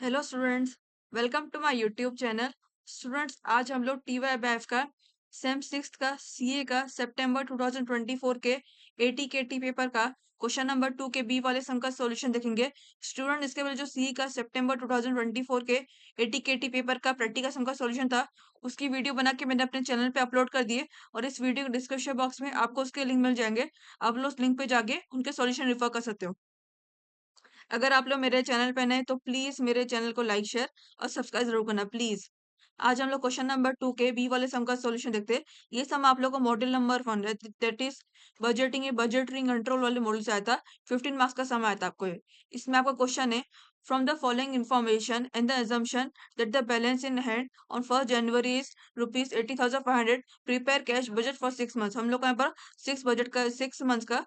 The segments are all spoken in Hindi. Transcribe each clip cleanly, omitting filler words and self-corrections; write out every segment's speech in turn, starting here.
Hello students, welcome to my YouTube channel. Students, आज हम लोग TYBF का सेम सिक्स का सीए का सितंबर 2024 के ATKT पेपर का क्वेश्चन नंबर 2 के बी वाले सम का सॉल्यूशन देखेंगे। स्टूडेंट, इसके पहले जो सीए का सितंबर 2024 के ATKT पेपर का प्रैक्टिकल सम का सॉल्यूशन था, उसकी वीडियो बना के मैंने अपने चैनल पे अपलोड कर दिए और इस वीडियो के डिस्क्रिप्शन बॉक्स में आपको उसके लिंक मिल जाएंगे। आप लोग उस लिंक पे जाके उनके सॉल्यूशन रेफर कर सकते हो। अगर आप लोग मेरे चैनल पे नए तो प्लीज मेरे चैनल को लाइक शेयर और सब्सक्राइब जरूर करना प्लीज। आज हम लोग क्वेश्चन नंबर 2 के बी वाले सम का सॉल्यूशन देखते हैं। ये सम आप लोग को model number 1 that is budgeting control वाले मॉडल से आया था। 15 मार्क्स का सम आया था आपको ये। इसमें आपका क्वेश्चन है, from the following information and the assumption that the balance in hand on 1 January is rupees 80,500, prepare cash budget for 6 months. हम लोग को यहाँ पर 6 मंथ्स का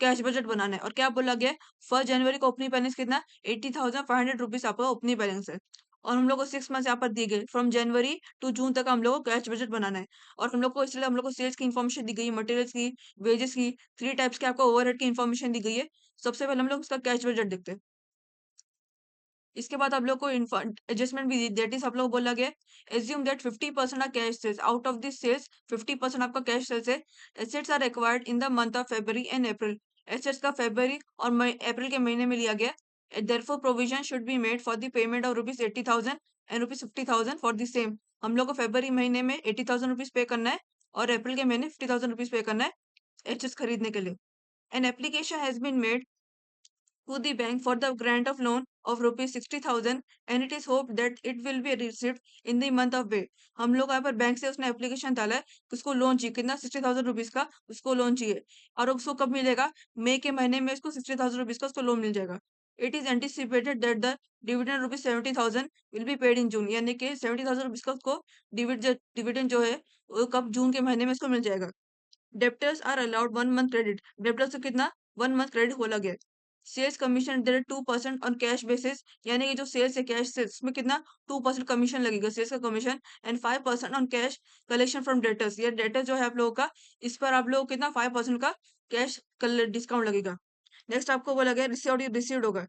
कैश बजट बनाना है और क्या बोला गया है, 1 जनवरी को ओपनिंग बैलेंस कितना, 80,500 रुपीज आपका ओपनिंग बैलेंस है। और हम लोग को 6 मंथ यहाँ पर दिए गए, फ्रॉम जनवरी टू जून तक हम लोग को कैश बजट बनाना है। और हम लोग को इसलिए हम लोग को सेल्स की इन्फॉर्मेशन दी गई है, मटेरियल्स की, वेजेस की, 3 टाइप्स के आपको ओवरहेड की इन्फॉर्मेशन दी गई है। सबसे पहले हम लोग उसका कैश बजट देखते हैं। इसके बाद आप लोग को एडजस्टमेंट भी दैट इज आप लोग बोला गया, assume that 50% are cash sales, out of this sales 50% आपका कैश सेल्स है। Assets are acquired in the month of February and April, assets का फेब्रवरी और अप्रैल के महीने में लिया गया। Therefore provision should be made for the payment of rupees 80,000 and rupees 50,000 for the same. हम लोग को फेब्रवरी महीने में 80,000 रुपीज पे करना है और अप्रैल के महीने 50,000 रुपीज पे करना है एसेट्स खरीदने के लिए। An application has been made to the bank for the grant of loan of rupees 60,000 and it is hoped that it will be received in the month of May। हम लोग यहाँ पर बैंक से उसने एप्लीकेशन डाला है कि उसको लोन चाहिए, कितना, 60,000 रुपीज का उसको लोन चाहिए। और उसको कब मिलेगा, मई के महीने में उसको 60,000 रुपीज का उसको लोन मिल जाएगा। It is anticipated that the dividend rupees 70,000 will be paid in June, यानी कि 70,000 रुपीज का उसको डिविडेंड जो है वो कब, जून के महीने में उसको मिल जाएगा। Debtors are allowed 1 month credit, debtors को कितना, 1 मंथ क्रेडिट बोला गया। Sales commission there 2% on cash basis, यानी कि जो सेल्स है कैश सेल्स में कितना, 2% कमीशन लगेगा सेल्स का commission. And 5% on cash collection from debtors, ये डेटर्स जो है आप लोगों का, इस पर आप लोगों को कितना, 5% का कैश डिस्काउंट लगेगा। नेक्स्ट आपको बोला गया रिसीव्ड होगा।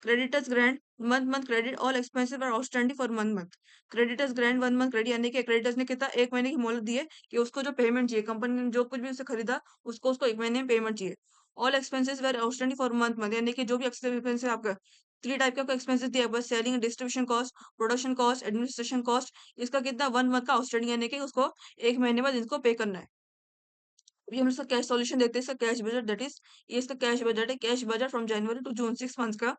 Creditors grant 1 month credit, all expenses are outstanding for 1 month. Creditors grant 1 month credit, यानी कि क्रेडिटर्स ने कितना, एक महीने की मोहलत दी है कि उसको जो पेमेंट चाहिए, कंपनी ने जो कुछ भी उसे खरीदा उसको उसको एक महीने में पेमेंट चाहिए। All expenses were outstanding for month, यानी कि जो भी एक्सपेंस है आपका, 3 टाइप का एक्सपेंसेस दिया है, selling, distribution cost, production cost, administration cost. इसका कितना, 1 मंथ का आउटस्टैंडिंग, यानी कि उसको एक महीने बाद इनको पे करना है। अभी हम इसका कैश सॉल्यूशन देखते हैं। इसका कैश बजट दैट इज, ये इसका कैश बजट है, cash budget from January to June, 6 month का।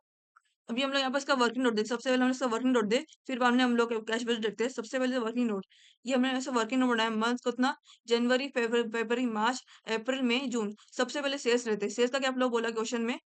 अभी हम लोग यहाँ पर इसका वर्किंग नोट देखते हैं। सबसे पहले हम इसका वर्किंग नोट दे, फिर बाद में हम लोग कैश बजट देखते हैं। सबसे पहले वर्किंग नोट, ये हमने ऐसा वर्किंग नोट बनाया, मंथ को इतना, जनवरी, फरवरी, मार्च, अप्रैल, मई, जून। सबसे पहले सेल्स रहते हैं। सेल्स का क्या आप लोग बोला क्वेश्चन में,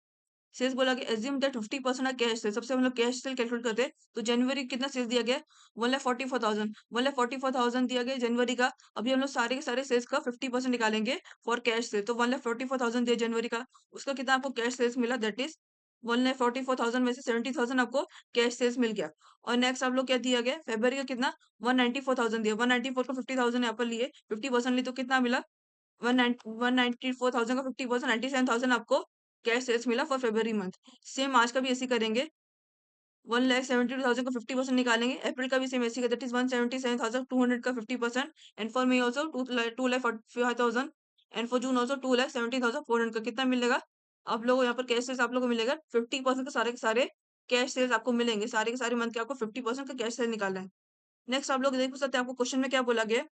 सेल्स बोला कि एज्यूम दैट 50% कैश सेल, सबसे हम लोग कैश सेल कैलकुलेट करते हैं। तो जनवरी कितना सेल्स दिया गया, 1,44,000, 1,44,000 दिया गया जनवरी का। अभी हम लोग सारे के सारे सेल्स का 50% निकालेंगे फॉर कैश सेल, तो 1,44,000 दिया जनवरी का। उसका कितना आपको कैश सेल्स मिला, दैट इज 1,44,000 में से 70,000 आपको कैश सेल्स मिल गया। और नेक्स्ट आप लोग क्या दिया गया, फेब्रवरी का कितना, 194,000 दिया। 194 का 50,000 यहाँ पर लिए, 50% लिए, तो कितना मिला, 194,000 का 50%, 97,000 आपको कैश सेल्स मिला फॉर फेब्रवरी मंथ। सेम आज का भी ऐसे करेंगे, 1,72,000 का 50% निकालेंगे। अप्रैल का भी सेम ऐसे, दैट इज 177,200 का 50%। And for May also 2,45,000 and for June also 2,17,400 का कितना मिलेगा आप लोगों को, यहाँ पर कैश सेल्स आप लोगों को मिलेगा 50% के सारे कैश सेल्स आपको मिलेंगे। सारे के सारे मंथ के आपको 50% का कैश सेल निकालना है। नेक्स्ट आप लोग देख सकते हैं, आपको क्वेश्चन में क्या बोला गया,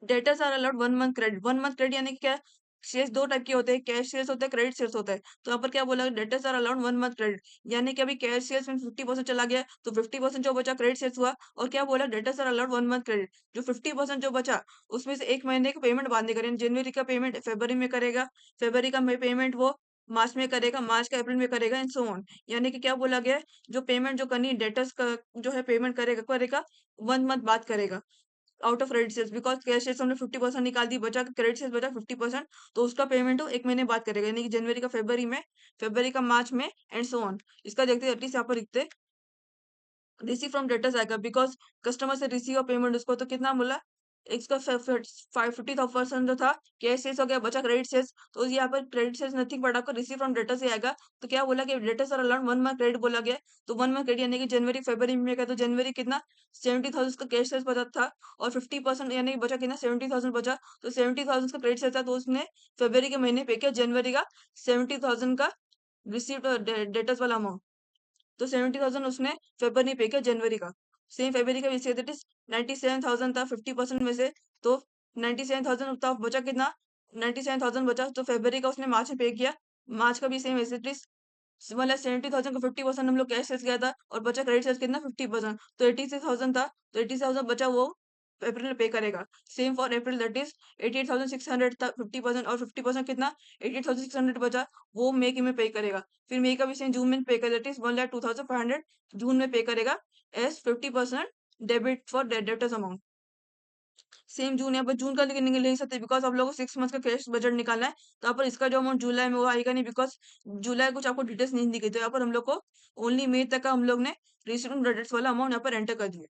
debtors are allowed 1 month credit. 1 month credit यानी कि क्या है, शेयर्स 2 टाइप के होते हैं, कैश शेयर्स होता है, क्रेडिट शेयर्स होता है। तो यहाँ पर क्या बोला, debtors are allowed 1 month credit, यानी कि अभी कैश शेयर्स में 50% चला गया तो 50% जो बचा क्रेडिट शेयर्स हुआ। और क्या बोला, debtors are allowed 1 month credit, जो 50% जो बचा उसमें से एक महीने का पेमेंट बाद में करें, जनवरी का पेमेंट फरवरी में करेगा, फरवरी का पेमेंट वो मार्च में करेगा, मार्च का अप्रैल में करेगा, एंड सो ऑन। यानी कि क्या बोला गया है, जो पेमेंट जो करनी डेटर्स का जो है पेमेंट करेगा करेगा 1 मंथ बाद करेगा, out of credit sales, because cash sales हमने 50% निकाल दी, बचा क्रेडिट सेल्स बचा 50%, तो उसका पेमेंट वो एक महीने बाद करेगा, यानी कि जनवरी का फरवरी में, फरवरी का मार्च में, एंड सो ऑन। इसका देखते एटलीस्ट यहाँ पर लिखते, रिसीव फ्रॉम डेटर्स आएगा, बिकॉज कस्टमर से रिसीव पेमेंट उसको, तो कितना बोला, इसका 50% जो था कैश सेल्स हो गया, बचा क्रेडिट सेल्स। तो यहाँ पर क्रेडिट सेल्स नथिंग बट आपको रिसीव फ्रॉम डेटर से आएगा। तो क्या बोला कि debtors are allowed 1 month credit बोला गया। तो 1 मंथ क्रेडिट यानी कि जनवरी फरवरी में का, तो जनवरी कितना 70,000 का कैश सेल्स बचा था, और 50% यानी कि बचा कितना 70,000 बचा। तो 70,000 का क्रेडिट सेल्स था, तो उसने फरवरी के महीने पे किया जनवरी का 70,000 का रिसीव्ड डेटर्स वाला अमाउंट। तो 70,000 उसने फेबर नहीं पे किया जनवरी का। सेम फरवरी का भी दैट इज 97,000 था 50% में से। तो 97,000 था, बचा कितना 97,000 बचा। तो फरवरी का उसने मार्च में पे किया। मार्च का भी सेम एज इट इज, मतलब 70,000 का 50% हम लोग कैश सेल्स गया था, और बचा क्रेडिट सेल्स कितना 50%। तो 86,000 था, तो 86,000 बचा वो अप्रैल में पे करेगा। Same for April that is 88,600 था 50%, और 50% कितना 88,600 बचा, वो मई के में पे करेगा। फिर मई का भी सेम जून में पे कर, दैट इज 1,02,500 जून में पे करेगा as 50% debit for debtors amount. Same June, यहाँ पर जून का लेकिन नहीं ले सकते, बिकॉज आप लोगों को 6 मंथ का कैश बजट निकालना है। तो यहाँ पर इसका जो अमाउंट जुलाई में वो आएगा नहीं, बिकॉज जुलाई कुछ आपको डिटेल्स नहीं दी गई। तो यहाँ पर हम लोग को ओनली मई तक का हम लोग ने रिसीव डेटर्स वाला अमाउंट यहाँ पर एंटर कर दिया।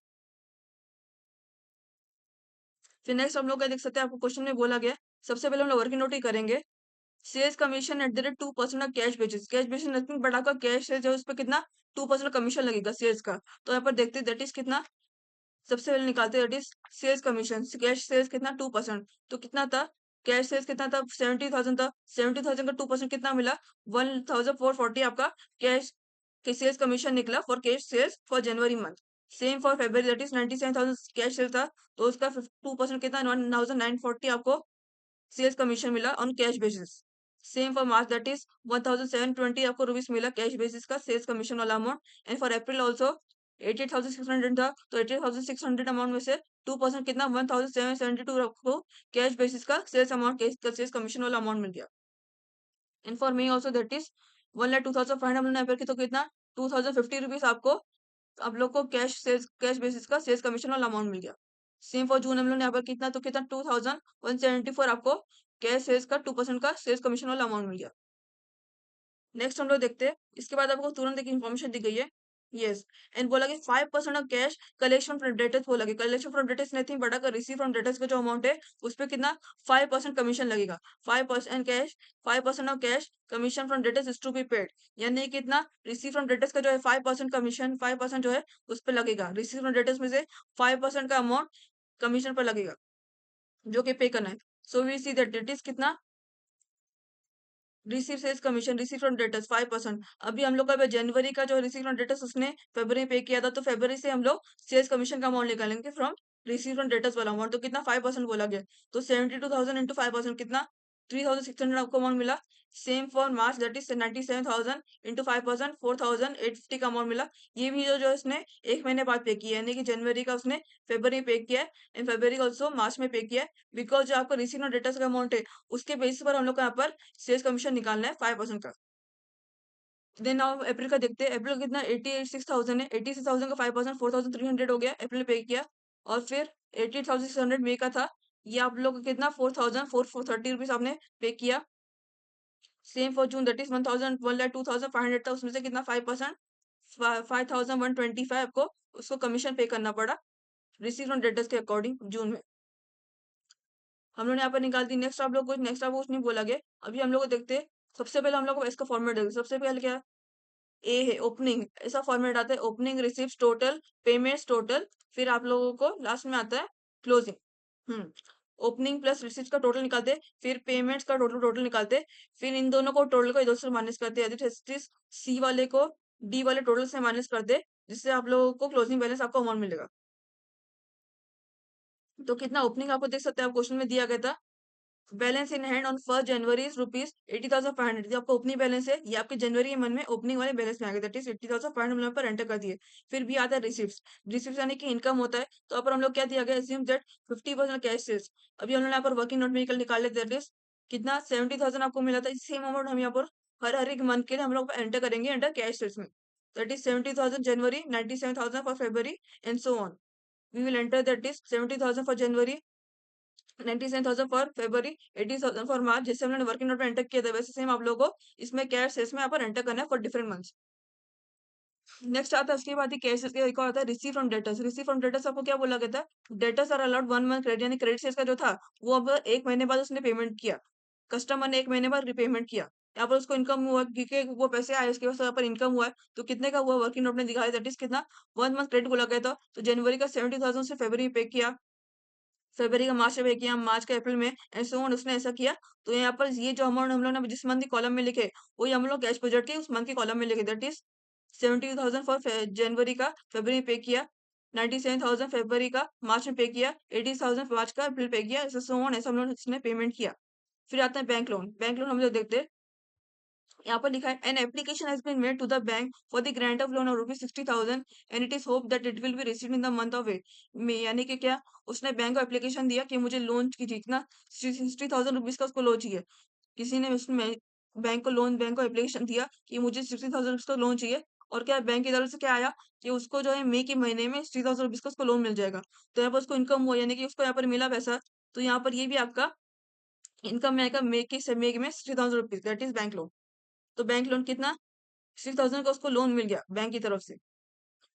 फिर नेक्स्ट हम लोग क्या देख सकते हैं, आपको क्वेश्चन में बोला गया सबसे पहले हम लोग वर्किंग नोट ही करेंगे। Sales commission at the rate 2% of cash basis. Cash basis nothing but आपका कैश है जो उस पर कितना 2% कमीशन लगेगा सेल्स का। तो यहाँ पर देखते हैं दैट इज कितना, सबसे पहले निकालते हैं that is sales commission. Cash sales कितना 2%, तो कितना था कैश सेल्स कितना था 70,000 था। 70,000 का 2% कितना मिला 1,440 आपका कैश के सेल्स कमीशन निकला for cash sales for January month. Same for February that is 97,000 cash sales था, तो उसका 2% कितना 1,940 आपको सेल्स कमीशन मिला on cash basis. Same for March that is 1,720 आपको रुपीस मिला कैश बेसिस का सेल्स कमीशन वाला amount. And for April also 88,600 था, तो 88,600 अमाउंट में से 2% कितना 1,772 आपको कैश बेसिस का सेल्स अमाउंट सेल्स कमीशन वाला अमाउंट मिल गया। And for me also that is 1,02,500 की, तो कितना 2,050 रुपीज आपको आप लोग को कैश बेसिस का सेल्स कमीशन वाला अमाउंट मिल गया। सेम फॉर जून हम लोग ने यहाँ पर कितना, तो कितना 2,174 आपको कैश सेल्स का 2% का सेल्स कमीशन वाला अमाउंट मिल गया। नेक्स्ट हम लोग देखते हैं, इसके बाद आपको तुरंत एक इन्फॉर्मेशन दी गई है। यस, एंड बोला कि 5% of cash collection from debtors, बोला कि collection from debtors nothing but अगर रिसीव फ्रॉम डेटर्स का जो अमाउंट है उस पर कितना 5% कमीशन लगेगा। 5% cash, 5% of cash commission from debtors is to be paid, यानी कितना रिसीव फ्रॉम डेटर्स का जो है 5% कमीशन 5% जो है उस पर लगेगा। रिसीव फ्रॉम डेटर्स में से 5% का अमाउंट कमीशन पर लगेगा जो कि पे करना है। So we see that it is कितना receive sales commission receive from debtors 5%। अभी हम लोग का जनवरी का जो रिसीव फ्रॉम डेटर्स उसने फरवरी में पे किया था, तो फरवरी से हम लोग सेल्स कमीशन का अमाउंट निकालेंगे फ्रॉम रिसीव फ्रॉम डेटर्स वाला अमाउंट। तो कितना 5% बोला गया, तो 72,000 इंटू 5% कितना 3,600 आपको अमाउंट मिला। Same for March that is 97,000 into 5% 4,850 का अमाउंट मिला। ये भी जो इसने एक महीने बाद पे किया है, यानी कि जनवरी का उसने फरवरी पे किया है, एंड फरवरी का ऑल्सो मार्च में पे किया है। बिकॉज जो आपका रिसीव फ्रॉम डेटर्स का अमाउंट है उसके बेसिस पर हम लोग को यहाँ पर सेल्स कमीशन निकालना है 5% का। देन अब अप्रैल का देखते हैं, अप्रैल का कितना 86,000 है। 86,000 का 5% 4,300 हो गया, अप्रैल पे किया। और फिर 88,600 मई का था, ये आप लोग का कितना 4,430 रुपीज आपने पे किया। Same for June that is 1,02,500 था, उसमें से कितना 5% 5,125 आपको उसको कमीशन पे करना पड़ा रिसीव ऑन डेटर्स के अकॉर्डिंग जून में। हम लोग ने यहाँ पर निकाल दी। नेक्स्ट आप लोग को नेक्स्ट आप कुछ नहीं बोला गया। अभी हम लोग को देखते हैं, सबसे पहले हम लोग को इसका फॉर्मेट देखते हैं। सबसे पहले क्या ए है ओपनिंग, ऐसा फॉर्मेट आता है opening receives total payments total, फिर आप लोगों को लास्ट में आता है क्लोजिंग। हम्म ओपनिंग प्लस रिसीव्स का टोटल निकालते हैं, फिर पेमेंट्स का टोटल टोटल निकालते हैं, फिर इन दोनों को टोटल को इधर से माइनस करते हैं, यदि सी वाले को डी वाले टोटल से माइनस करते हैं, जिससे आप लोगों को क्लोजिंग बैलेंस आपको अमाउंट मिलेगा। तो कितना ओपनिंग आपको देख सकते हैं, आप क्वेश्चन में दिया गया था balance in hand on first January rupees 80,500। आपका ओपनिंग बैलेंस है, ये आपके जनवरी के मन में ओपनिंग वाले बैलेंस में आ गया, दैट इज 80,500 पर एंटर कर दिए। फिर भी आता है रिसिप्ट, रिसिप्ट यानी कि इनकम होता है। तो यहाँ पर हम लोग क्या दिया गया, एज्यूम दैट 50% कैश सेल्स। अभी हम लोग यहाँ पर वर्किंग नोट में निकाल लेते हैं, दैट इज कितना 70,000 आपको मिला था। सेम अमाउंट हम यहाँ पर हर हर एक मंथ के लिए हम लोग एंटर करेंगे अंडर कैश सेल्स में। That is 70,000 January, 97,000 for February and so on. We will enter that is 70,000 for January, 97,000 for February, 80,000 for March. जैसे हमने वर्किंग नोट में एंटर किया था, वैसे सेम आप लोगों को इसमें कैश सेल्स में यहाँ पर एंटर करना है फॉर डिफरेंट मंथ्स। नेक्स्ट आता है उसके बाद ही कैश के एक और आता है receive from debtors. Receive from debtors आपको क्या बोला गया था? Debtors are allowed 1 month credit, यानी क्रेडिट सेल्स का जो था वो अब 1 महीने बाद उसने पेमेंट किया। कस्टमर ने 1 महीने बाद रीपेमेंट किया। यहाँ पर उसको इनकम हुआ क्योंकि वो पैसे आए उसके पास, यहाँ पर इनकम हुआ है। तो कितने का हुआ? वर्किंग नोट ने दिखाया दैट इज़ कितना? 1 मंथ क्रेडिट बोला गया था। तो जनवरी का 70,000 उसने फरवरी में पे किया। फरवरी का मार्च में पे किया, मार्च का अप्रैल में एंड सो ऑन उसने ऐसा किया। तो यहाँ पर ये जो अमाउंट हम लोग ने जिस मंथ के कॉलम में लिखे, वही हम लोग कैश बजट के उस मंथ के कॉलम में लिखे दैट इज़ 70,000 फॉर जनवरी का, फरवरी में पे किया। 97,000 फरवरी का, मार्च में पे किया। 80,000 मार्च का, अप्रैल पे किया। ऐसे सो ऑन ऐसा हम लोग इसने पेमेंट किया। फिर आता है बैंक लोन। बैंक लोन हम लोग देखते हैं। यहाँ पर लिखा है an application has been made to the bank for the grant of loan of ₹60,000 and it is hope that it will be received in the month of May. यानी कि क्या, उसने बैंक को एप्लीकेशन दिया कि मुझे लोन की जितना 60,000 रुपीज का उसको लोन चाहिए। किसी ने उसमें बैंक को एप्लीकेशन दिया कि मुझे 60,000 रुपीज का लोन चाहिए। और क्या बैंक की तरफ से क्या आया कि उसको जो है मई के महीने में 60,000 रुपीज का उसको लोन मिल जाएगा। तो यहाँ पर उसको इनकम हुआ, यानी कि उसको यहाँ पर मिला पैसा। तो यहाँ पर ये भी आपका इनकम में आएगा। मई में 60,000 rupees, that is bank loan. तो बैंक लोन कितना? 60,000 का उसको लोन मिल गया बैंक की तरफ से।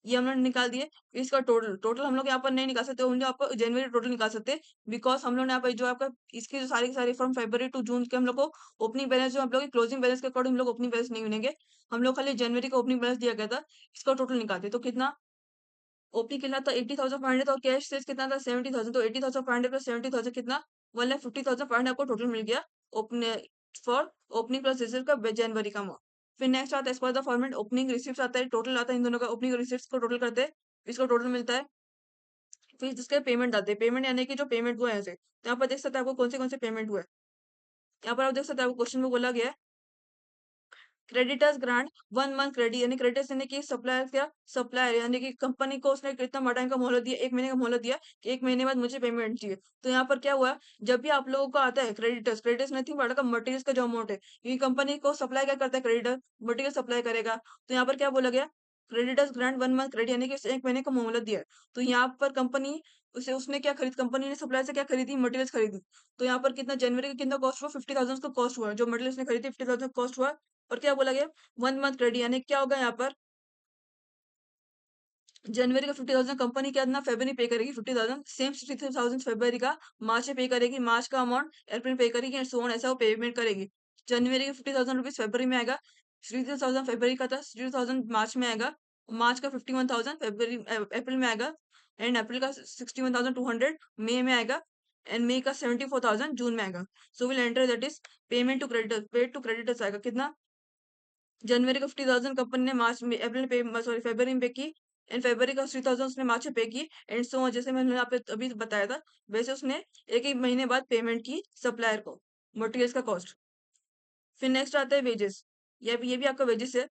ये हम लोग निकाल दिए। फिर इसका टोटल टोटल हम लोग यहाँ पर नहीं निकाल सकते, ओनली आपको जनवरी टोटल निकाल सकते हैं। बिकॉज हम लोग ने यहाँ पर जो आपका इसकी जो सारी की सारी फ्रॉम फरवरी टू जून के हम लोग को ओपनिंग बैलेंस, जो हम लोग क्लोजिंग बैलेंस के अकॉर्डिंग हम लोग ओपनिंग बैलेंस नहीं गिनेंगे। हम लोग खाली जनवरी का ओपनिंग बैलेंस दिया गया था, इसका टोटल निकालते। तो कितना ओपनिंग कितना था? 80,500 और कैश सेल्स कितना था? 70,000। तो 80,500 प्लस 70,000 कितना? 1,50,500 आपको टोटल मिल गया open for opening plus receive का जनवरी का अमाउंट। फिर नेक्स्ट आता है as per the format opening receipt आता है, टोटल आता है इन दोनों का। ओपनिंग रिसिप्ट को टोटल करते हैं, इसको टोटल मिलता है। फिर जिसके पेमेंट आते हैं, पेमेंट यानी कि जो पेमेंट हुआ है ऐसे, तो यहाँ पर देख सकते हैं आपको कौन से पेमेंट हुए हैं। यहाँ पर आप देख सकते हैं, आपको क्वेश्चन में बोला गया है क्रेडिटर्स ग्रांट 1 मंथ क्रेडिट, यानी क्रेडिटर्स यानी कि सप्लायर, क्या सप्लायर यानी कि कंपनी को उसने कितना टाइम का मोहलत दिया? 1 महीने का मोहलत दिया कि 1 महीने बाद मुझे पेमेंट चाहिए। तो यहाँ पर क्या हुआ? जब भी आप लोगों को आता है क्रेडिटर्स, क्रेडिटर्स नथिंग बट का मटेरियल्स का जो अमाउंट है, क्योंकि कंपनी को सप्लाई क्या करता है? क्रेडिटर मटेरियल सप्लाई करेगा। तो यहाँ पर क्या बोला गया? क्रेडिटर्स ग्रांट 1 मंथ क्रेडिट, यानी कि 1 महीने का मोहलत दिया है। तो यहाँ पर कंपनी उसे उसने क्या खरीद कंपनी ने सप्लाई से क्या खरीदी? मटेरियल्स खरीदी। तो यहाँ पर कितना जनवरी का कितना कॉस्ट हुआ? 50,000 का कॉस्ट हुआ, जो मटेरियल्स ने खरीदी 50,000 कॉस्ट हुआ। और क्या बोला गया? 1 मंथ क्रेडिट, यानी क्या होगा यहाँ पर? जनवरी का 50,000 कंपनी कितना फरवरी पे करेगी? 50,000 सेम 60,000 फरवरी का, मार्च में पे करेगी, मार्च का अमाउंट अप्रैल पे करेगी एंड सो ऑन, ऐसा वो पेमेंट करेगी। जनवरी का 50,000 रुपीज फरवरी में आएगा, 60,000 फरवरी का था, 60,000 मार्च में आएगा, मार्च का 51,000 फरवरी अप्रैल में आएगा एंड अप्रैल का 61,200 मई में आएगा एंड मई का 74,000 जून में आएगा। So will enter that is payment to creditors, paid to creditors आएगा कितना? जनवरी का 50,000 कंपनी ने मार्च में अप्रैल पे सॉरी फरवरी में पे की एंड फरवरी का 3,000 उसने मार्च में पे की एंड सो जैसे मैंने यहाँ पे अभी बताया था, वैसे उसने एक एक महीने बाद पेमेंट की सप्लायर को मटेरियल्स का कॉस्ट। फिर नेक्स्ट आता है वेजेस। ये भी आपका वेजेस है।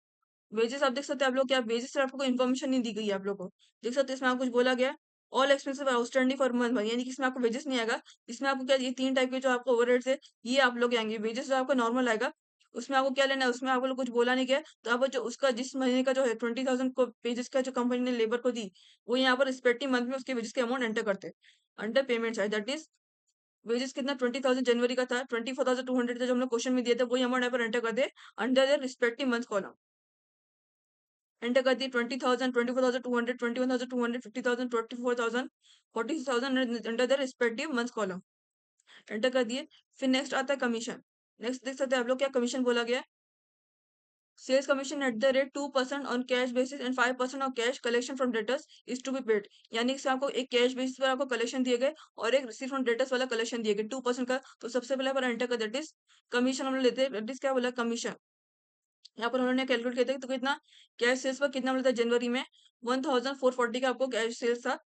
वेजेस आप देख सकते हैं, आप लोग क्या वेजेस से आपको कोई इन्फॉर्मेशन नहीं दी गई है आप लोग को। देख सकते हैं इसमें आपको कुछ बोला गया all expensive outstanding for month, यानी कि इसमें आपको वेजेस नहीं आएगा। इसमें आपको क्या, ये 3 टाइप के जो आपको ओवरहेड्स है ये आप लोग आएंगे। वेजेस जो आपका नॉर्मल आएगा, उसमें आपको क्या लेना है, उसमें आपको लोग कुछ बोला नहीं गया। तो आप जो उसका जिस महीने का जो है 20,000 को वेजेस का जो कंपनी ने लेबर को दी, वो यहाँ पर रिस्पेक्टिव मंथ में उसके वेजेस के अमाउंट एंटर करते हैं under payment side. That is wages कितना 20,000 जनवरी का था, 24,200 था जो हम लोग क्वेश्चन में दिया था, वही अमाउंट यहाँ पर एंटर करते हैं under the respective month column. Enter कर दिए 20,000, 24,200, 21,200, 50,000, 24,000, 46,000 under the respective month column enter कर दिए। फिर नेक्स्ट आता है कमीशन। नेक्स्ट देख सकते हैं आप लोग क्या कमीशन बोला गया है। Sales commission at the rate 2% on cash basis and 5% on cash collection from debtors is to be paid, यानी कि आपको एक कैश बेसिस पर आपको कलेक्शन दिए गए और एक रिसीव फ्रॉम डेटर्स वाला कलेक्शन दिए गए 2% का। तो सबसे पहले पर एंटर कर दैट इज कमीशन हम लोग लेते हैं, दैट इज क्या बोला कमीशन। यहाँ पर उन्होंने कैलकुलेट किया था तो कितना कैश सेल्स पर कितना मिलता है जनवरी में 1,440 का आपको कैश सेल्स था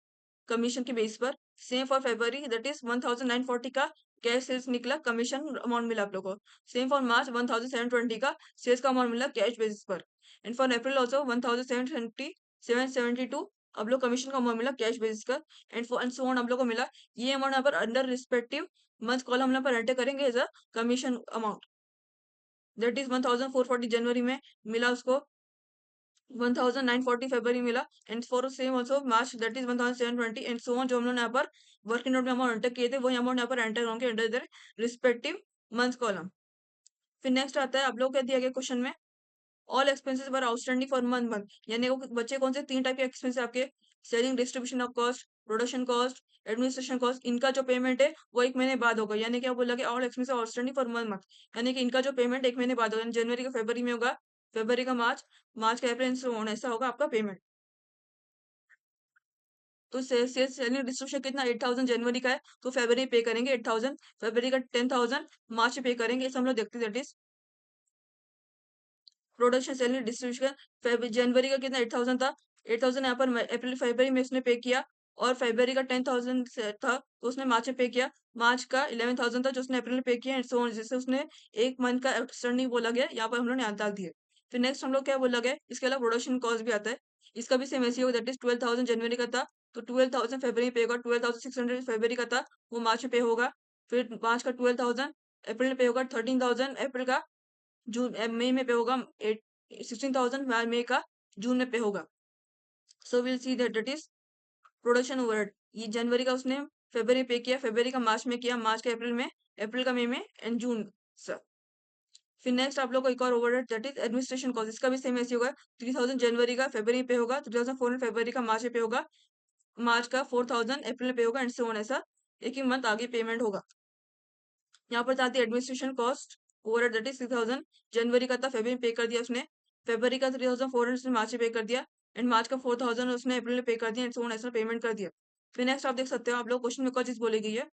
कमीशन के बेस पर। Same for February that is 1,940 का कैश सेल्स निकला, कमीशन अमाउंट मिला आप लोगों को। सेम फॉर मार्च 1,720 का सेल्स का अमाउंट मिला कैश बेसिस पर। एंड फॉर अप्रैल ऑल्सो 1,772 अब लोग कमीशन का अमाउंट मिला कैश बेसिस का। And for and so on हम लोग को मिला। ये अमाउंट यहाँ पर अंडर रिस्पेक्टिव मंथ कॉलम हम यहाँ पर एंटर करेंगे as a commission amount. That is 1,440 जनवरी में मिला उसको, 1,940 फरवरी मिला and for same also March that is 1,720 and so on. जो हम लोग ने यहाँ पर वर्किंग नोट में अमाउंट एंटर किए थे वही अमाउंट यहाँ पर एंटर होंगे under the respective month column. फिर नेक्स्ट आता है आप लोग क्या दिया गया क्वेश्चन में all expenses were outstanding for month, यानी वो बच्चे कौन से 3 टाइप के एक्सपेंस आपके, selling distribution of cost, production cost, administration cost, इनका जो पेमेंट है वो 1 महीने बाद होगा। यानी क्या बोला कि all expenses outstanding for 1 month, यानी कि इनका जो पेमेंट 1 महीने बाद होगा, यानी जनवरी का फरवरी में होगा, फरवरी का मार्च, मार्च का अप्रैल, सो ऑन, ऐसा होगा आपका पेमेंट। तो सेल्स सेलिंग डिस्ट्रीब्यूशन कितना 8000 जनवरी का है, तो फरवरी पे करेंगे 8000, फरवरी का 10000 मार्च पे करेंगे, इसे हम लोग देखते हैं। That is production selling distribution, जनवरी का कितना 8000 था, 8000 यहाँ पर अप्रैल फरवरी में उसने पे किया, और फरवरी का 10000 था तो उसने मार्च में पे किया, मार्च का 11000 था जो उसने अप्रैल में पे किया, एंड सो ऑन, जिससे उसने एक मंथ का आउटस्टैंडिंग बोला गया, यहाँ पर हम लोग ने यहाँ डाल दिए। फिर नेक्स्ट हम लोग क्या बोला गया, इसके अलावा प्रोडक्शन कॉस्ट भी आता है, इसका भी सेम ऐसी होगा, दैट इज 12000 जनवरी का था, तो 12000 फरवरी में पे होगा, 12600 फरवरी का था वो मार्च में पे होगा, फिर मार्च का 12000 अप्रैल में पे होगा, 13000 अप्रैल का, जून मई में पे होगा, 16,000 मई का जून में पे होगा। So will see that it is production overhead, ये जनवरी का उसने फरवरी पे किया, फरवरी का मार्च में किया, मार्च का अप्रैल में, अप्रैल का मई में, एंड जून सर। फिर नेक्स्ट आप लोग को एक और overhead, that is administration cost, इसका भी सेम ऐसे होगा, 3000 जनवरी का फरवरी में पे होगा, 3400 फरवरी का मार्च में पे होगा, मार्च का 4000 अप्रैल में पे होगा, एंड सो ऑन, ऐसा एक ही मंथ आगे पेमेंट होगा। यहाँ पर जाती है administration cost over, that is 3000 जनवरी का था, फरवरी में पे कर दिया उसने, फरवरी का 3400 उसने मार्च में पे कर दिया, एंड मार्च का 4000 उसने अप्रैल में पे कर दिया, एंड सो ऑन, ऐसा पेमेंट कर दिया। फिर नेक्स्ट आप देख सकते हो, आप लोग क्वेश्चन में क्या चीज बोली गई है,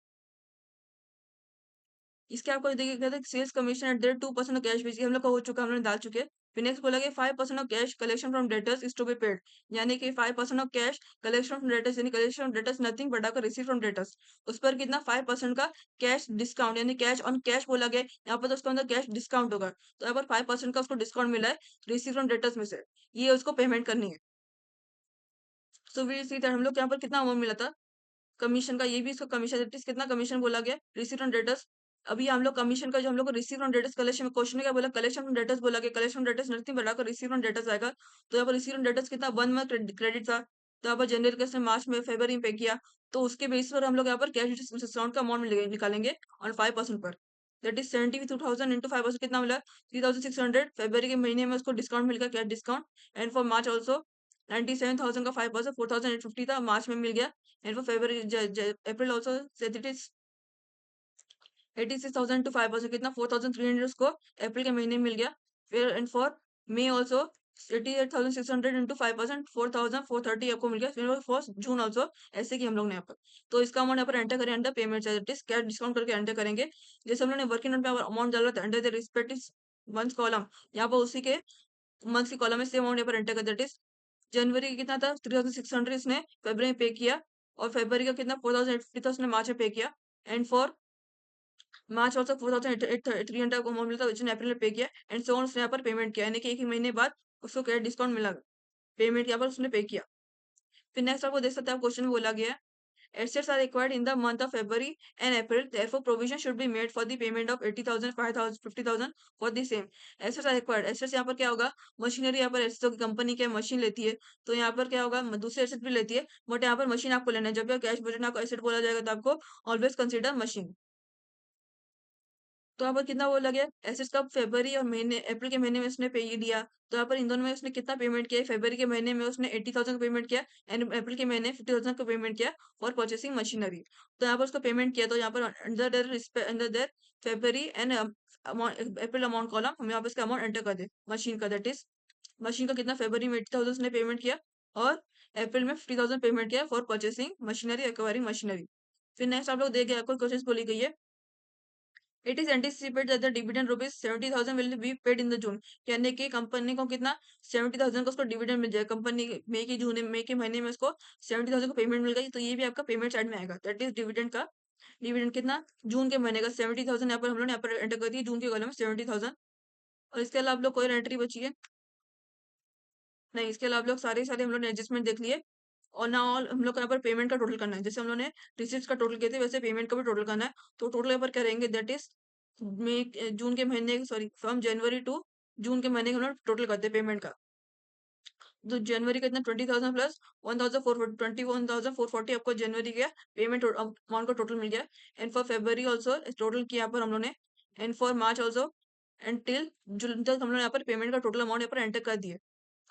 इसके आपको देखिए क्या था, sales commission at the 2% of cash basically हम लोग का हो चुका है, हम लोग डाल चुके हैं। फिर नेक्स्ट बोला गया 5% of cash collection from debtors is to be paid, यानी कि 5% of cash collection from debtors, यानी collection from debtors nothing but आपका रिसीव फ्रॉम डेटर्स, उस पर कितना 5% का कैश डिस्काउंट, यानी कैश ऑन कैश बोला गया, यहाँ पर तो उसके अंदर कैश डिस्काउंट होगा, तो यहाँ पर 5% का उसको डिस्काउंट मिला है रिसीव फ्रॉम डेटर्स में से, ये उसको पेमेंट करनी है। सो वी सी दैट हम लोग यहाँ पर कितना अमाउंट मिला था कमीशन का, ये भी इसका कमीशन, कितना कमीशन बोला गया रिसीव ऑन डेटर्स। अभी हम लोग कमीशन का जो हम लोग को रिसीव ऑन डेटर्स कलेक्शन में क्वेश्चन में क्या बोला, कलेक्शन ऑन डेटर्स बोला गया, कलेक्शन ऑन डेटर्स नथिंग बढ़ाकर रिसीव ऑन डेटर्स आएगा, तो यहाँ पर रिसीव ऑन डेटर्स कितना 1 मंथ क्रेडिट था, तो यहाँ पर जनवरी का मार्च में फरवरी में पे किया, तो उसके बेसिस पर हम लोग यहाँ पर कैश डिस्काउंट का अमाउंट निकालेंगे और 5% पर, दैट इज 72,000 इंटू 5% कितना मिला 3600, फरवरी के महीने में उसको डिस्काउंट मिल गया cash discount, and for March also 97,000 का 5%, 4850 था मार्च में मिल गया, and for February, April also said it is 86,000 to 5% कितना 4,300 उसको अप्रैल के महीने में मिल गया, फिर and for May also 88,600 into 5%, 4,430 आपको मिल गया, फिर फॉर जून ऑल्सो ऐसे कि हम लोग ने यहाँ पर, तो इसका अमाउंट यहाँ पर एंटर करें under payment charges, cash discount करके एंटर करेंगे, जैसे हम लोग ने वर्किंग नोट पे अमाउंट डाला था under the respective month column, यहाँ पर उसी के मंथ की कॉलम में से अमाउंट यहाँ पर एंटर कर, दैट इज जनवरी का कितना था 3600 इसने फरवरी में पे किया, और फरवरी का कितना 4850 था उसने मार्च में पे किया, एंड फॉर मार्च ऑल्सो 4300 को अमाउंट मिला था उसने अप्रैल में पे किया, एंड सो ऑन उसने यहाँ पर पेमेंट किया, यानी कि एक ही महीने बाद उसको क्या डिस्काउंट मिला, पेमेंट यहाँ पर उसने पे किया। फिर नेक्स्ट आपको देख सकते हैं, क्वेश्चन में बोला गया assets are acquired in the month of February and April. Therefore, provision should be made for the payment of 80,000, 5,000, 50,000 for the same. Assets are acquired. Assets यहाँ पर क्या होगा, मशीनरी यहाँ पर assets होगी, कंपनी क्या मशीन लेती है, तो यहाँ पर क्या होगा दूसरे एसेट भी लेती है, बट यहाँ पर मशीन आपको लेना है, जब भी कैश बजट में आपको एसेट बोला जाएगा तो आपको ऑलवेज कंसिडर मशीन। तो यहाँ पर कितना बोला गया एसेट्स का फरवरी और महीने अप्रैल के महीने में उसने पे ये दिया, तो यहाँ पर इन दोनों में उसने कितना पेमेंट किया, फरवरी के महीने में उसने 80,000 का पेमेंट किया, एंड अप्रैल के महीने 50,000 का पेमेंट किया फॉर परचेसिंग मशीनरी, तो यहाँ पर उसको पेमेंट किया, तो यहाँ पर under there February and April amount column हम यहाँ पर इसका अमाउंट एंटर कर दे मशीन का, दैट इज मशीन का कितना फरवरी में 80,000 उसने पेमेंट किया, और अप्रैल में 50,000 पेमेंट किया for purchasing machinery acquiring machinery. फिर नेक्स्ट आप लोग देख आपको क्वेश्चन बोली गई है, it is anticipated that the dividend rupees 70,000 will be paid in the June, यानी कि कंपनी को कितना 70,000 का उसको डिविडेंड मिल जाएगा, कंपनी मई के महीने में उसको 70,000 का पेमेंट मिल गई, तो ये भी आपका पेमेंट साइड में आएगा, दैट इज डिविडेंड का, डिविडेंड कितना जून के महीने का 70,000 यहाँ पर हम लोग ने यहाँ पर एंटर कर दिया जून के कॉलम में 70,000, और इसके अलावा आप लोग कोई एंट्री बची है नहीं, इसके अलावा आप लोग सारे सारे हम लोग ने एडजस्टमेंट देख लिए, और ना ऑल हम लोग को यहाँ पर पेमेंट का टोटल करना है, जैसे हम लोग ने रिसिप्ट का टोटल किए थे वैसे पेमेंट का भी टोटल करना है, तो टोटल यहाँ पर करेंगे दैट इज मई जून के महीने sorry from January to June के महीने का हम लोग टोटल करते हैं पेमेंट का, तो जनवरी का इतना 20,000 प्लस 1,440 21,440 आपको जनवरी का पेमेंट अमाउंट का टोटल मिल गया, and for February also total किया यहाँ पर हम लोग ने, and for March also and till June तक हम लोग यहाँ पर पेमेंट का टोटल अमाउंट यहाँ पर एंटर कर दिए।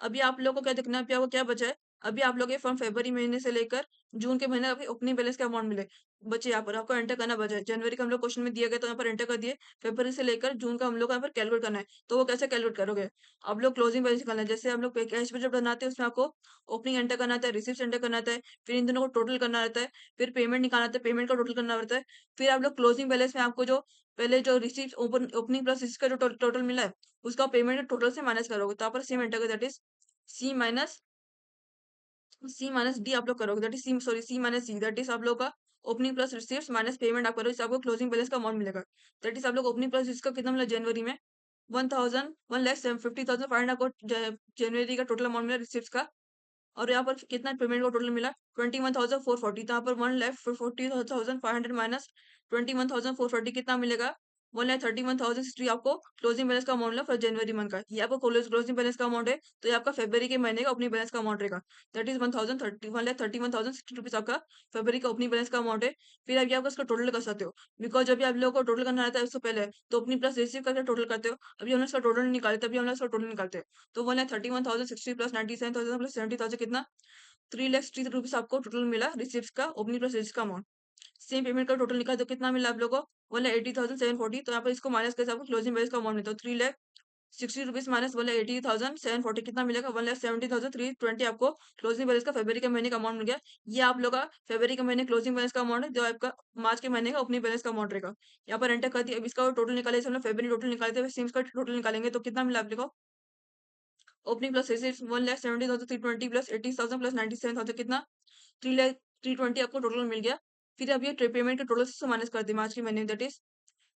अभी आप लोगों को क्या देखना है, अभी आपको क्या बचा है, अभी आप लोग ये फ्रॉम फरवरी महीने से लेकर जून के महीने अभी ओपनिंग बैलेंस का अमाउंट मिले बचे, यहाँ पर आपको एंटर करना बचा है। जनवरी का हम लोग क्वेश्चन में दिया गया तो यहाँ पर एंटर कर दिए, फरवरी से लेकर जून का हम लोग को यहाँ पर कैलकुलेट करना है। तो वो कैसे कैलकुलेट करोगे, आप लोग क्लोजिंग बैलेंस निकालना है। जैसे हम लोग कैश बजट बनाते हैं उसमें आपको ओपनिंग एंटर करना आता है, रिसिप्ट एंटर करना आता है, फिर इन दोनों को टोटल करना रहता है, फिर पेमेंट निकालना आता है, पेमेंट का टोटल करना रहता है। फिर आप लोग क्लोजिंग बैलेंस में आपको जो पहले जो रिसिप्ट ओपनिंग प्लस इसका जो टोटल मिला है उसका पेमेंट टोटल से माइनस करोगे, तो यहाँ पर सेम एंटर कर that is C minus D आप लोग करोगे, that is C that is आप लोग का opening plus receives minus payment आप करोगे, इससे आपको क्लोजिंग बैलेंस का अमाउंट मिलेगा। दैट इज आप लोग ओपनिंग प्लस इसका कितना मिला जनवरी में 1,50,500 आपको जनवरी का टोटल अमाउंट मिला रिसीव्स का। और यहाँ पर कितना पेमेंट का टोटल मिला 21,440, तो यहाँ पर 1,40,500 माइनस 21,440 कितना मिलेगा 1,31,060 आपको क्लोजिंग बैलेंस का अमाउंट मिला फॉर जनवरी मंथ का। ये आपको क्लोजिंग बैलेंस का अमाउंट है, तो ये आपका फरवरी के महीने का ओपनिंग बैलेंस का अमाउंट रहेगा। दैट इज 1,31,060 रुपीज आपका फरवरी का ओपनिंग बैलेंस का अमाउंट है। फिर अभी आप उसका टोटल कर सकते हो, बिकॉज जब भी आप लोगों को टोटल करना रहता है उससे पहले तो ओपनिंग प्लस रिसीव करके टोटल करते हो। अभी हमने उसका टोटल निकाले, तभी हमने उसका टोटल निकालते हैं। तो 1,31,060 प्लस 97,000 प्लस 70,000 कितना 3,60 रुपीज आपको टोटल मिला रिसिप्ट का ओपनिंग प्लस रिसिप्ट का अमाउंट। सेम पेमेंट का टोटल निकाल तो कितना मिला आप लोगों को 1,80,740, तो यहाँ पर इसको माइनस करके आपको क्लोजिंग बैलेंस का अमाउंट मिलता है 3,60 रुपीज माइनस 1,80,740 कितना मिलेगा 1,70,320 आपको क्लोजिंग बैलेंस का फरवरी के महीने का अमाउंट मिल गया। ये आप लोग का फरवरी के महीने क्लोजिंग बैलेंस का अमाउंट है, जो आपका मार्च के महीने का ओपनिंग बैलेंस का अमाउंट रहेगा। यहाँ पर एंटर कर दिया। अब इसका टोटल निकाले, हम लोग फरवरी टोटल निकालते हुए सेम्स का टोटल निकालेंगे तो कितना मिला आप लोग को opening plus receipts 1,70,320 plus 80,000 plus 97,000 कितना 3,320 आपको टोटल मिल गया। फिर अब ये पेमेंट के टोटल से माइनस कर दी मार्च के महीने, दैट इज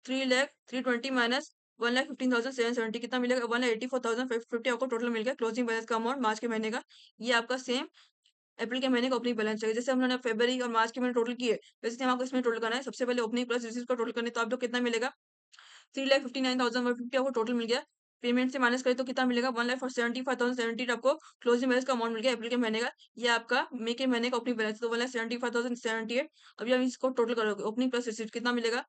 3,320 माइनस 1,15,770 कितना मिलेगा 1,84,550 आपको टोटल मिल गया क्लोजिंग बैलेंस का अमाउंट मार्च के महीने का। ये आपका सेम अप्रैल के महीने का ओपनिंग बैलेंस है। जैसे हम लोगों ने फरवरी और मार्च के महीने टोटल किए, वैसे हम आपको इसमें टोटल करना है। सबसे पहले ओपनिंग प्लस रिसीव का टोटल करने, तो आप लोग कितना मिलेगा 3,59,150 आपको टोटल मिल गया। पेमेंट से माइनस करें तो कितना मिलेगा 1,75,070 आपको क्लोजिंग बैलेंस का अमाउंट मिल गया अप्रैल के महीने का। ये आपका मई के महीने का ओपनिंग बैलेंस, तो 1,75,078। अभी हम इसको टोटल करोगे ओपनिंग प्लस रिसीव कितना मिलेगा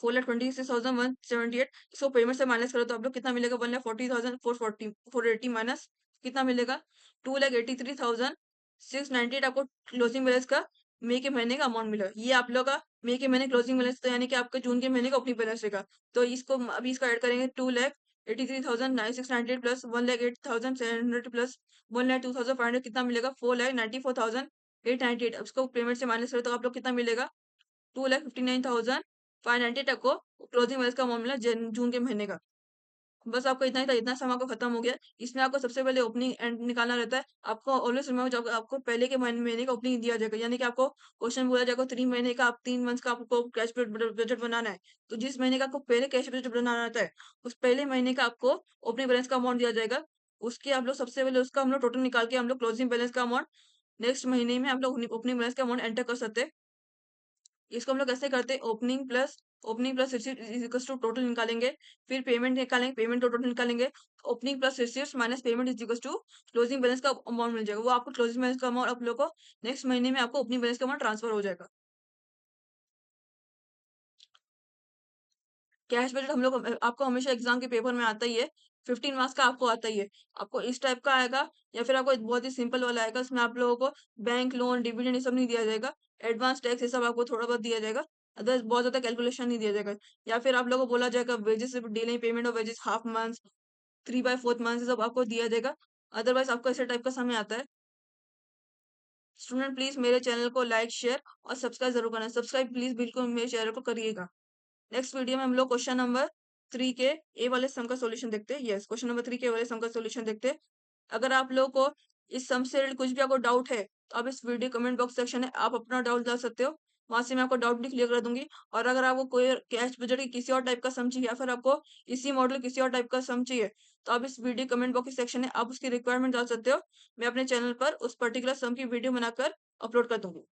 4,26,178। इसको पेमेंट से माइनस करो तो आप लोग कितना मिलेगा 1,40,440 माइनस कितना मिलेगा 2,83,698 आपको क्लोजिंग बैलेंस का मई के महीने का अमाउंट मिला। ये आप लोग का मई के महीने क्लोजिंग बैलेंस, तो यानी कि आपके जून के महीने का ओपनिंग बैलेंस रहेगा। तो इसको अभी इसका ऐड करेंगे 2,83,698 प्लस 1,08,700 प्लस 1,02,500 कितना मिलेगा 4,94,898। अब इसको पेमेंट से माइनस करें तो आप लोग कितना मिलेगा 2,59,598 आपको क्लोजिंग बैलेंस का अमाउंट मिला जून के महीने का। बस आपको इतना ही था, इतना समय आपको खत्म हो गया। इसमें आपको सबसे पहले ओपनिंग एंड निकालना रहता है। आपको ऑलवेज रिमेंबर, जब आपको पहले के महीने का ओपनिंग दिया जाएगा, यानी कि आपको क्वेश्चन बोला जाएगा 3 महीने का, आप 3 मंथ्स का आपको कैश बजट बनाना है। तो जिस महीने का आपको पहले कैश बजट बनाना रहता है, उस पहले महीने का आपको ओपनिंग बैलेंस का अमाउंट दिया जाएगा। उसके आप लोग सबसे पहले उसका हम लोग टोटल निकाल के हम लोग क्लोजिंग बैलेंस का अमाउंट नेक्स्ट महीने में हम लोग ओपनिंग बैलेंस का अमाउंट एंटर कर सकते हैं। इसको हम लोग कैसे करते हैं, opening plus receipt is equals to total निकालेंगे, फिर पेमेंट निकालेंगे, पेमेंट टोटल निकालेंगे, opening plus receipts minus payment is equals to closing balance का अमाउंट मिल जाएगा। वो आपको क्लोजिंग बैलेंस का अमाउंट आप लोग को नेक्स्ट महीने में आपको ओपनिंग बैलेंस का अमाउंट ट्रांसफर हो जाएगा। कैश बजट हम लोग आपको हमेशा एग्जाम के पेपर में आता ही है, 15 मार्क्स का आपको आता ही है। आपको इस टाइप का आएगा या फिर आपको एक बहुत ही सिंपल वाला आएगा, इसमें आप लोगों को बैंक लोन डिविडेंड ये सब नहीं दिया जाएगा, एडवांस टैक्स ये सब आपको थोड़ा बहुत दिया जाएगा, अदरवाइज बहुत ज्यादा कैलकुलेशन नहीं दिया जाएगा। या फिर आप लोगों को बोला जाएगा wages delay payment of wages half month 3/4 month सब आपको दिया जाएगा। अदरवाइज आपको ऐसे टाइप का समय आता है। स्टूडेंट प्लीज मेरे चैनल को लाइक शेयर और सब्सक्राइब जरूर करना, सब्सक्राइब प्लीज बिल्कुल मेरे चैनल को करिएगा। नेक्स्ट वीडियो में हम लोग क्वेश्चन नंबर 3 के ए वाले सम का सॉल्यूशन देखते हैं। यस, क्वेश्चन नंबर 3 के वाले सम का सॉल्यूशन देखते हैं। अगर आप लोगों को इस सम से रिलेटेड कुछ भी आपको डाउट है, तो आप इस वीडियो कमेंट बॉक्स सेक्शन है, आप अपना डाउट डाल सकते हो, वहां से मैं आपको डाउट भी क्लियर कर दूंगी। और अगर आपको कोई कैश बजट की किसी और टाइप का सम चाहिए या फिर आपको इसी मॉडल किसी और टाइप का सम चाहिए, तो आप इस वीडियो कमेंट बॉक्स सेक्शन है, आप उसकी रिक्वायरमेंट डाल सकते हो। मैं अपने चैनल पर उस पर्टिकुलर सम की वीडियो बनाकर अपलोड कर दूंगी।